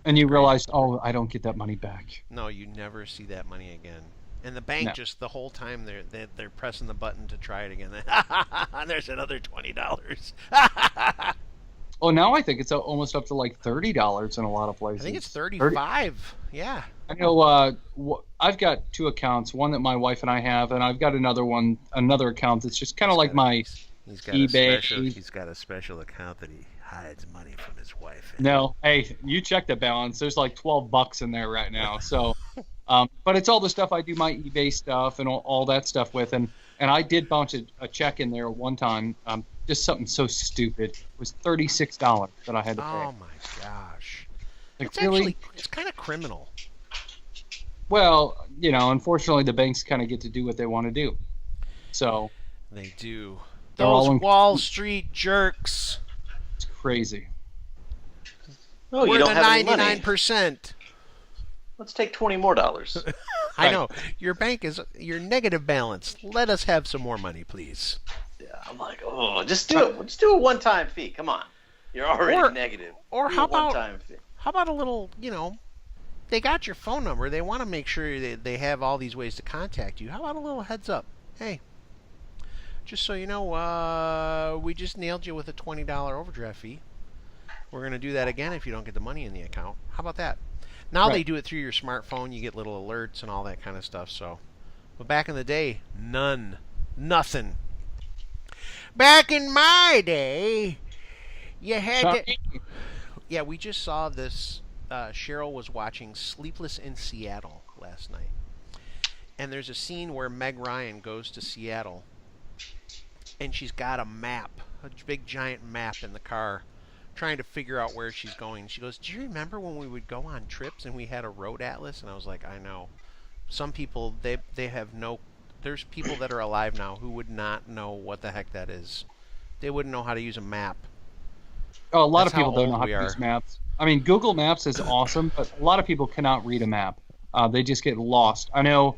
And you realize, oh, I don't get that money back.
No, you never see that money again. And the bank just the whole time they're pressing the button to try it again. And there's another $20.
Oh, now I think it's almost up to like $30 in a lot of places.
I think it's 35. Yeah.
I know. I've got 2 accounts. One that my wife and I have, and I've got another account that's just kind of like my eBay.
He's got a special account that he hides money from his wife.
No, hey, you check the balance. There's like $12 in there right now. So, but it's all the stuff I do my eBay stuff and all that stuff with, and I did bounce a check in there one time. Just something so stupid. It was $36 that I had to pay.
Oh my gosh!
Like,
it's kind of criminal.
Well, unfortunately, the banks kind of get to do what they want to do. So
they do.
They're
Those
all
Wall Street jerks.
It's crazy.
Oh,
We're
you don't
the
have any money.
99%.
Let's take $20 more.
I know. Your bank is your negative balance. Let us have some more money, please.
Yeah, I'm like, oh, just do it. Just do a one-time fee. Come on. You're already negative.
Or
do
how
a one-time fee.
How about a little, they got your phone number. They want to make sure they have all these ways to contact you. How about a little heads up? Hey, just so you know, we just nailed you with a $20 overdraft fee. We're going to do that again if you don't get the money in the account. How about that? Now They do it through your smartphone. You get little alerts and all that kind of stuff. So, but back in the day, nothing. Back in my day, you had to... Yeah, we just saw this. Cheryl was watching Sleepless in Seattle last night. And there's a scene where Meg Ryan goes to Seattle. And she's got a map, a big giant map in the car, trying to figure out where she's going. She goes, do you remember when we would go on trips and we had a road atlas? And I was like, I know. Some people, they have no... There's people that are alive now who would not know what the heck that is. They wouldn't know how to use a map.
Oh, a lot of people don't know how to use maps. I mean, Google Maps is awesome, but a lot of people cannot read a map. They just get lost. I know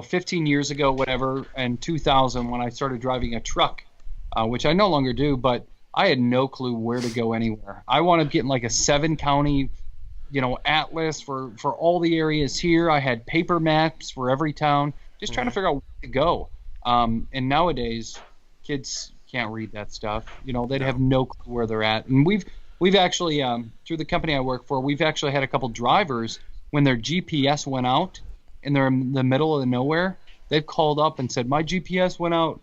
15 years ago, whatever, and 2000 when I started driving a truck, which I no longer do, but I had no clue where to go anywhere. I wound up getting like a 7-county, atlas for all the areas here. I had paper maps for every town, just trying to figure out where to go. And nowadays, kids can't read that stuff. They'd have no clue where they're at. And we've actually, through the company I work for, we've actually had a couple drivers, when their GPS went out and they're in the middle of nowhere, they've called up and said, my GPS went out.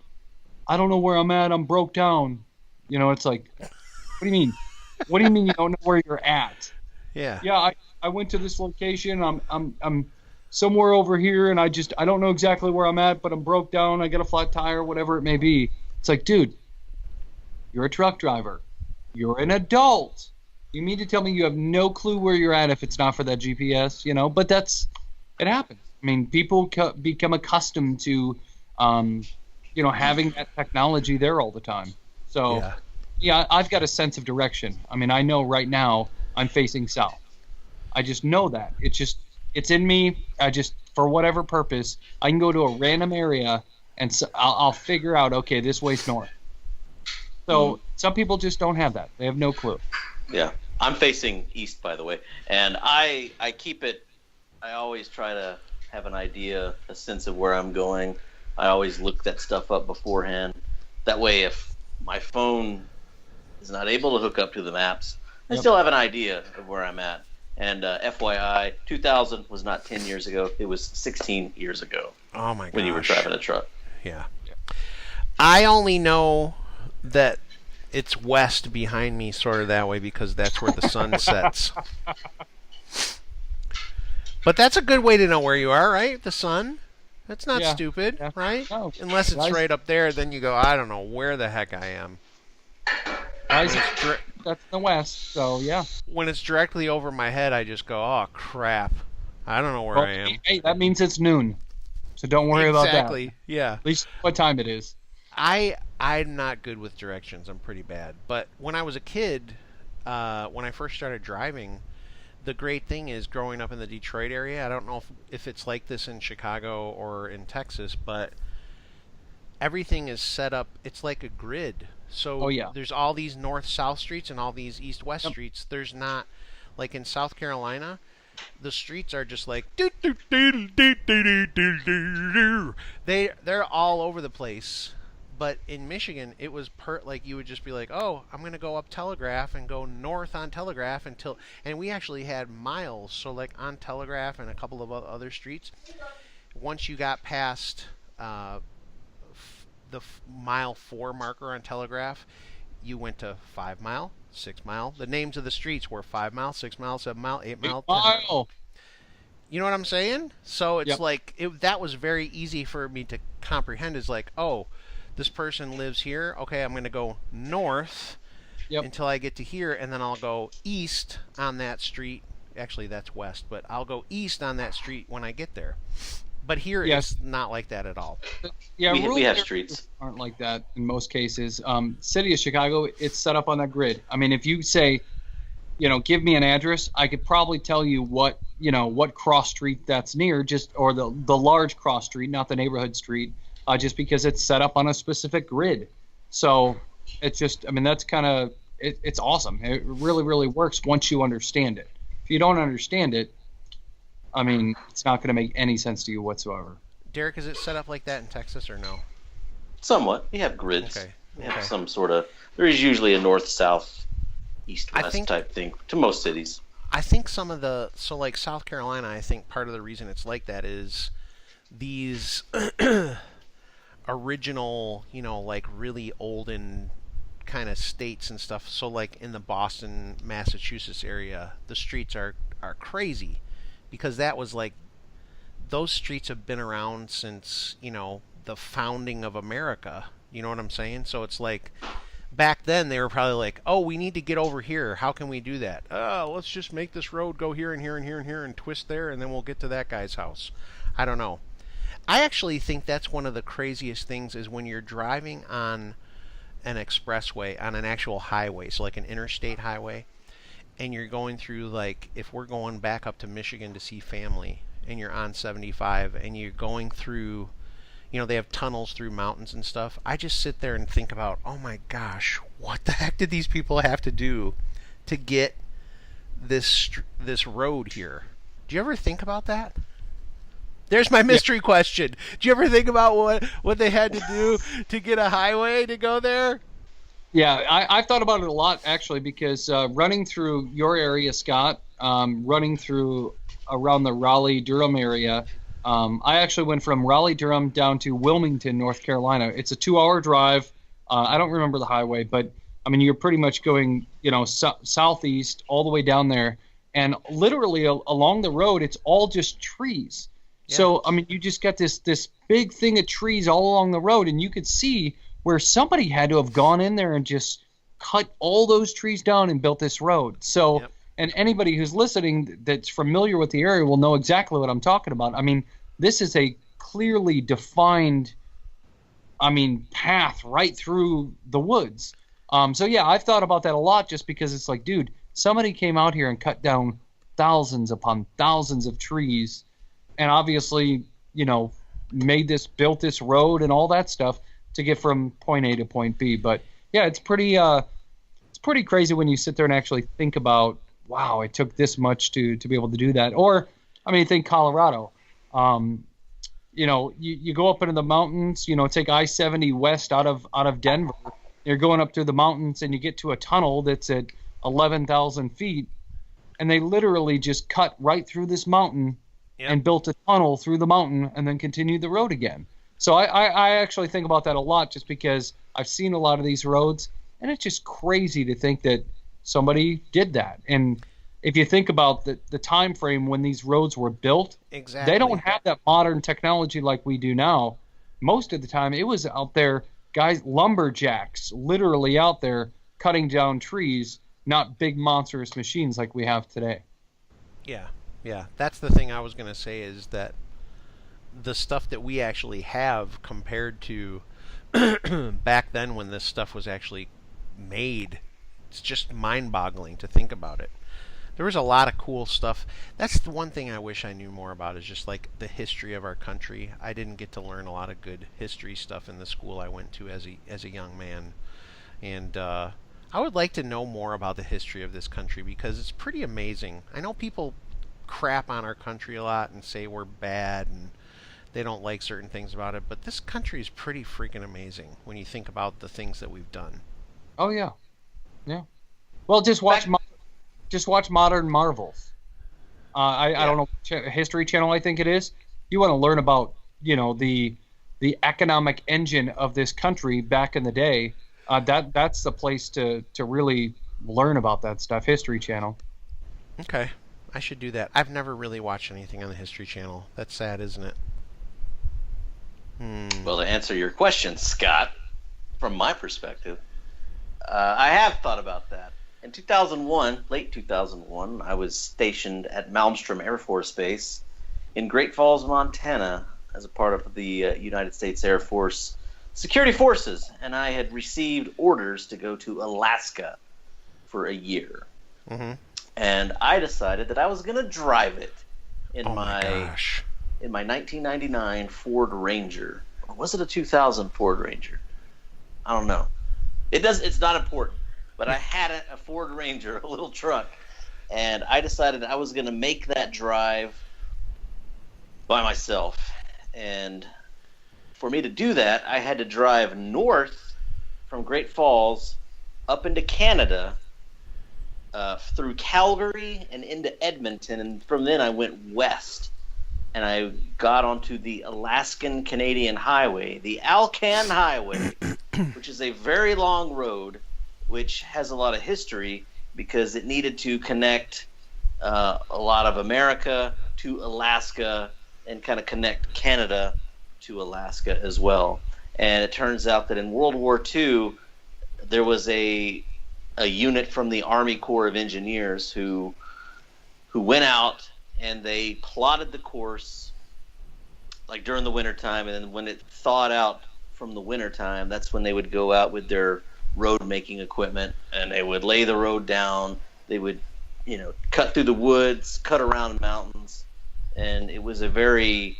I don't know where I'm at. I'm broke down. It's like, what do you mean? What do you mean you don't know where you're at?
Yeah.
Yeah, I went to this location. I'm somewhere over here, and I don't know exactly where I'm at, but I'm broke down. I got a flat tire, whatever it may be. It's like, dude, you're a truck driver. You're an adult. You mean to tell me you have no clue where you're at if it's not for that GPS? But it happens. I mean, people become accustomed to, having that technology there all the time. So, yeah, I've got a sense of direction. I mean, I know right now I'm facing south. I just know that. It's It's in me. I just, for whatever purpose, I can go to a random area and so I'll figure out, okay, this way's north. So some people just don't have that. They have no clue.
Yeah. I'm facing east, by the way. And I keep it, I always try to have an idea, a sense of where I'm going. I always look that stuff up beforehand. That way, if my phone is not able to hook up to the maps, I still have an idea of where I'm at. And FYI, 2000 was not 10 years ago. It was 16 years ago.
Oh, my gosh.
When you were driving a truck.
Yeah. I only know that it's west behind me sort of that way because that's where the sun sets. But that's a good way to know where you are, right? The sun? That's not stupid, right? No. Unless it's right up there, then you go, I don't know where the heck I am.
That's the west, so yeah.
When it's directly over my head, I just go, oh, crap. I don't know where I am.
Hey, that means it's noon. So don't worry about that.
Exactly, yeah.
At least what time it is.
I'm not good with directions. I'm pretty bad. But when I was a kid, when I first started driving, the great thing is growing up in the Detroit area, I don't know if it's like this in Chicago or in Texas, but everything is set up, it's like a grid. So there's all these north-south streets and all these east-west streets. There's not, like in South Carolina, the streets are just like they're all over the place. But in Michigan, it was like you would just be like, oh, I'm going to go up Telegraph and go north on Telegraph and we actually had miles. So like on Telegraph and a couple of other streets, once you got past the mile 4 marker on Telegraph, you went to 5 mile, 6 mile. The names of the streets were 5 mile, 6 mile, 7 mile, 8 mile, 10 mile. You know what I'm saying? So it's like that was very easy for me to comprehend. Is like, oh, this person lives here. Okay, I'm going to go north until I get to here, and then I'll go east on that street. Actually, that's west, but I'll go east on that street when I get there. But here it's not like that at all.
Yeah,
we have streets
aren't like that in most cases. City of Chicago, it's set up on that grid. I mean, if you say, give me an address, I could probably tell you what cross street that's near, or the large cross street, not the neighborhood street. Just because it's set up on a specific grid. So it's just, I mean, that's kind of, it's awesome. It really, really works once you understand it. If you don't understand it, I mean, it's not going to make any sense to you whatsoever.
Derek, is it set up like that in Texas or no?
Somewhat. You have grids. Okay. You have some sort of, there is usually a north, south, east, west type thing to most cities.
I think so like South Carolina, I think part of the reason it's like that is these original, like really olden kind of states and stuff. So like in the Boston, Massachusetts area, the streets are crazy because that was like, those streets have been around since, the founding of America. You know what I'm saying? So it's like back then they were probably like, oh, we need to get over here. How can we do that? Oh, let's just make this road go here and here and here and here and twist there, and then we'll get to that guy's house. I don't know. I actually think that's one of the craziest things is when you're driving on an expressway, on an actual highway, so like an interstate highway, and you're going through, like, if we're going back up to Michigan to see family, and you're on 75, and you're going through, they have tunnels through mountains and stuff. I just sit there and think about, oh my gosh, what the heck did these people have to do to get this road here? Do you ever think about that? There's my mystery question. Do you ever think about what they had to do to get a highway to go there?
Yeah, I've thought about it a lot, actually, because running through your area, Scott, running through around the Raleigh-Durham area, I actually went from Raleigh-Durham down to Wilmington, North Carolina. It's a 2-hour drive. I don't remember the highway, but, I mean, you're pretty much going, southeast all the way down there. And literally along the road, it's all just trees. Yeah. So, I mean, you just got this big thing of trees all along the road, and you could see where somebody had to have gone in there and just cut all those trees down and built this road. So, and anybody who's listening that's familiar with the area will know exactly what I'm talking about. I mean, this is a clearly defined, path right through the woods. So, yeah, I've thought about that a lot just because it's like, dude, somebody came out here and cut down thousands upon thousands of trees, and obviously, built this road and all that stuff to get from point A to point B. But yeah, it's pretty crazy when you sit there and actually think about, wow, it took this much to be able to do that. Or, I mean, think Colorado. You go up into the mountains, take I-70 west out of Denver. You're going up through the mountains and you get to a tunnel that's at 11,000 feet, and they literally just cut right through this mountain and built a tunnel through the mountain and then continued the road again. So I actually think about that a lot, just because I've seen a lot of these roads, and it's just crazy to think that somebody did that. And if you think about the time frame when these roads were built,
exactly,
they don't have that modern technology like we do now. Most of the time, it was out there, guys, lumberjacks, literally out there cutting down trees, not big monstrous machines like we have today.
Yeah. That's the thing I was going to say, is that the stuff that we actually have compared to back then when this stuff was actually made, it's just mind-boggling to think about it. There was a lot of cool stuff. That's the one thing I wish I knew more about, is just like the history of our country. I didn't get to learn a lot of good history stuff in the school I went to as a young man. And I would like to know more about the history of this country, because it's pretty amazing. I know people crap on our country a lot and say we're bad and they don't like certain things about it, but this country is pretty freaking amazing when you think about the things that we've done.
Oh yeah. Well, just watch Modern Marvels. I don't know, History Channel, I think it is. You want to learn about the economic engine of this country back in the day. That's the place to really learn about that stuff. History Channel.
Okay, I should do that. I've never really watched anything on the History Channel. That's sad, isn't it?
Well, to answer your question, Scott, from my perspective, I have thought about that. In 2001, late 2001, I was stationed at Malmstrom Air Force Base in Great Falls, Montana, as a part of the United States Air Force Security Forces, and I had received orders to go to Alaska for a year.
Mm-hmm.
And I decided that I was going to drive it in
my gosh.
In my 1999 Ford Ranger. Or was it a 2000 Ford Ranger? I don't know. It's not important. But I had a Ford Ranger, a little truck, and I decided I was going to make that drive by myself. And for me to do that, I had to drive north from Great Falls up into Canada, through Calgary and into Edmonton, and from then I went west. And I got onto the Alaskan-Canadian Highway, the Alcan Highway, which is a very long road, which has a lot of history because it needed to connect a lot of America to Alaska and kind of connect Canada to Alaska as well. And it turns out that in World War II, there was a unit from the Army Corps of Engineers who went out and they plotted the course like during the wintertime, and then when it thawed out from the wintertime, that's when they would go out with their road making equipment and they would lay the road down. They would, cut through the woods, cut around mountains, and it was a very,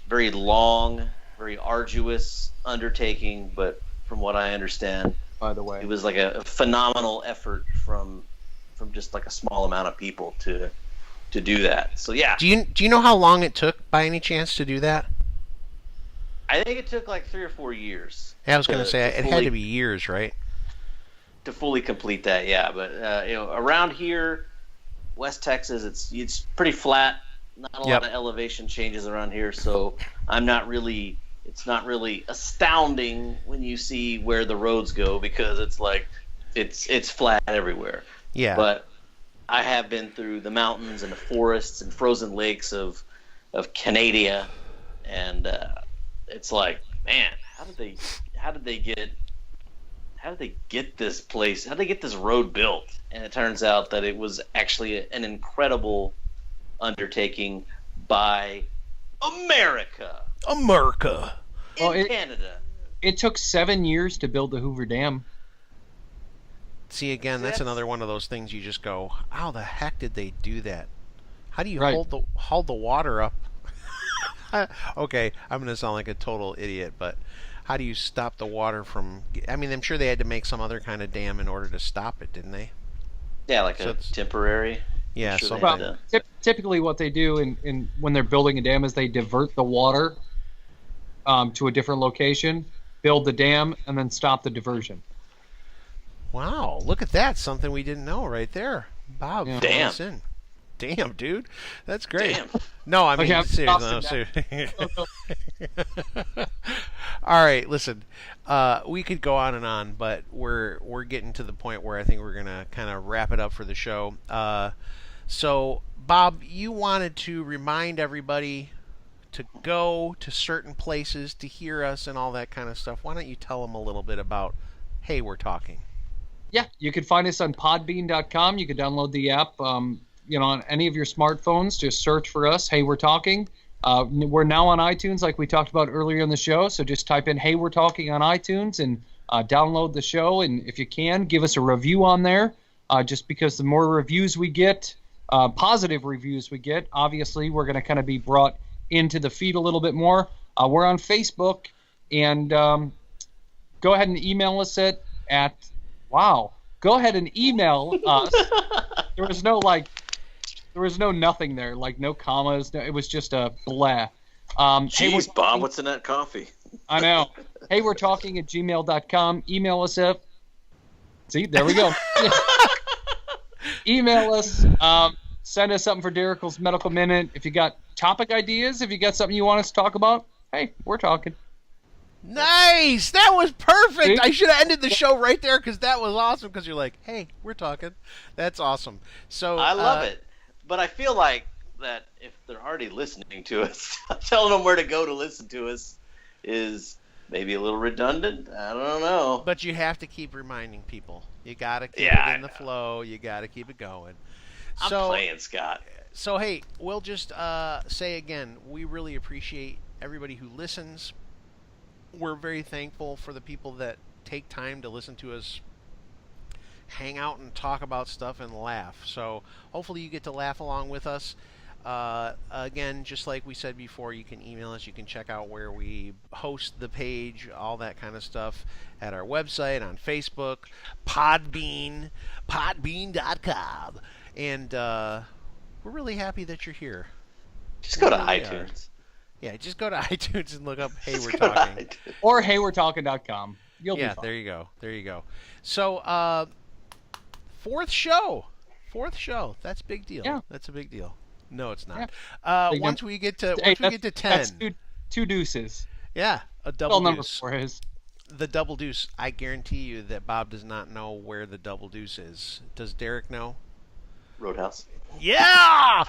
very long, very arduous undertaking, but from what I understand,
by the way,
it was like a phenomenal effort from just like a small amount of people to do that. So yeah.
Do you know how long it took by any chance to do that?
I think it took like 3 or 4 years.
Yeah, I was going to say it had to be years, right?
To fully complete that, yeah. But around here, West Texas, it's pretty flat. Not a lot of elevation changes around here, so it's not really astounding when you see where the roads go, because it's like it's flat everywhere.
Yeah.
But I have been through the mountains and the forests and frozen lakes of Canada, and it's like, man, how did they get this place? How did they get this road built? And it turns out that it was actually an incredible undertaking by America.
In
Canada.
It took 7 years to build the Hoover Dam.
See, again, that's another one of those things you just go, how the heck did they do that? How do you
Right.
hold the water up? Okay, I'm going to sound like a total idiot, but how do you stop the water from... I mean, I'm sure they had to make some other kind of dam in order to stop it, didn't they?
Yeah, like
So
a
it's-
temporary.
Yeah,
Sure they
something.
had
Well,
to-
typically what they do in when they're building a dam is they divert the water to a different location, build the dam, and then stop the diversion.
Wow, look at that. Something we didn't know right there. Bob,
Yeah.
fill
Damn.
us in. Damn, dude. That's great.
Damn.
No, I mean,
Okay, I'm
seriously. All right, listen. We could go on and on, but we're getting to the point where I think we're gonna kind of wrap it up for the show. So, Bob, you wanted to remind everybody to go to certain places to hear us and all that kind of stuff. Why don't you tell them a little bit about, hey, we're talking?
Yeah, you can find us on podbean.com. You can download the app, on any of your smartphones. Just search for us. Hey, we're talking. We're now on iTunes, like we talked about earlier in the show. So just type in "Hey, we're talking" on iTunes and download the show. And if you can, give us a review on there. Just because the more reviews we get, positive reviews we get, obviously we're going to kind of be brought into the feed a little bit more. We're on Facebook, and go ahead and email us at wow. Go ahead and email us. There was no nothing there, like no commas. No, it was just a blah.
Jeez, Bob, what's in that coffee?
I know. Hey, we're talking at gmail.com. Email us at. See, there we go. Email us. Send us something for Derek's Medical Minute. If you got topic ideas, if you got something you want us to talk about, hey, we're talking.
Nice! That was perfect!
See?
I should have ended the show right there because that was awesome because you're like, hey, we're talking. That's awesome. So
I love it. But I feel like that if they're already listening to us, telling them where to go to listen to us is maybe a little redundant. I don't know.
But you have to keep reminding people. You got to keep
Yeah,
it
I
in the
know.
flow. You got to keep it going.
I'm playing, Scott.
So, hey, we'll just say again, we really appreciate everybody who listens. We're very thankful for the people that take time to listen to us hang out and talk about stuff and laugh. So hopefully you get to laugh along with us. Again, just like we said before, you can email us. You can check out where we host the page, all that kind of stuff at our website, on Facebook, Podbean, podbean.com. And we're really happy that you're here.
Just go to
really
iTunes.
Yeah, just go to iTunes and look up Hey,
Just
We're
go to
Talking.
iTunes.
Or heywe'retalking.com. You'll be
Yeah,
fine.
there you go. There you go. So, fourth show. That's a big deal.
Yeah.
That's a big deal. No, it's not.
Big
Once
num-
we get to
Hey,
10.
That's two deuces.
Yeah, a double
Well, number
deuce.
4 is.
The double deuce. I guarantee you that Bob does not know where the double deuce is. Does Derek know?
Roadhouse.
Yeah!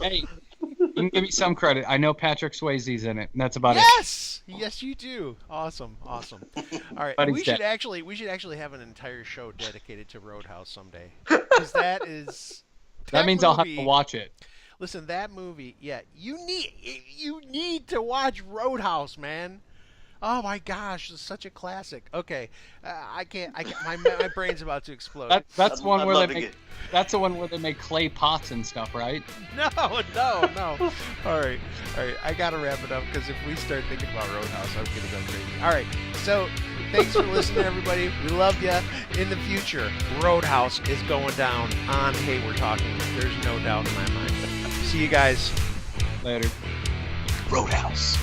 Hey, you can give me some credit. I know Patrick Swayze's in it, and that's about it.
Yes! Yes, you do. Awesome. All right,
But
we
he's
should
dead.
actually have an entire show dedicated to Roadhouse someday. Because that is...
That means I'll have
movie-
to watch it.
Listen, that movie, yeah, you need to watch Roadhouse, man. Oh my gosh, it's such a classic. Okay, I can't. My brain's about to explode.
That's
I'd-
one
I'd
where
love
they
to
make.
get-
That's the one where they make clay pots and stuff, right?
No. All right. I gotta wrap it up because if we start thinking about Roadhouse, I'm gonna go crazy. All right. So thanks for listening, everybody. We love you. In the future, Roadhouse is going down on Hey, We're Talking. There's no doubt in my mind. See you guys.
Later.
Roadhouse.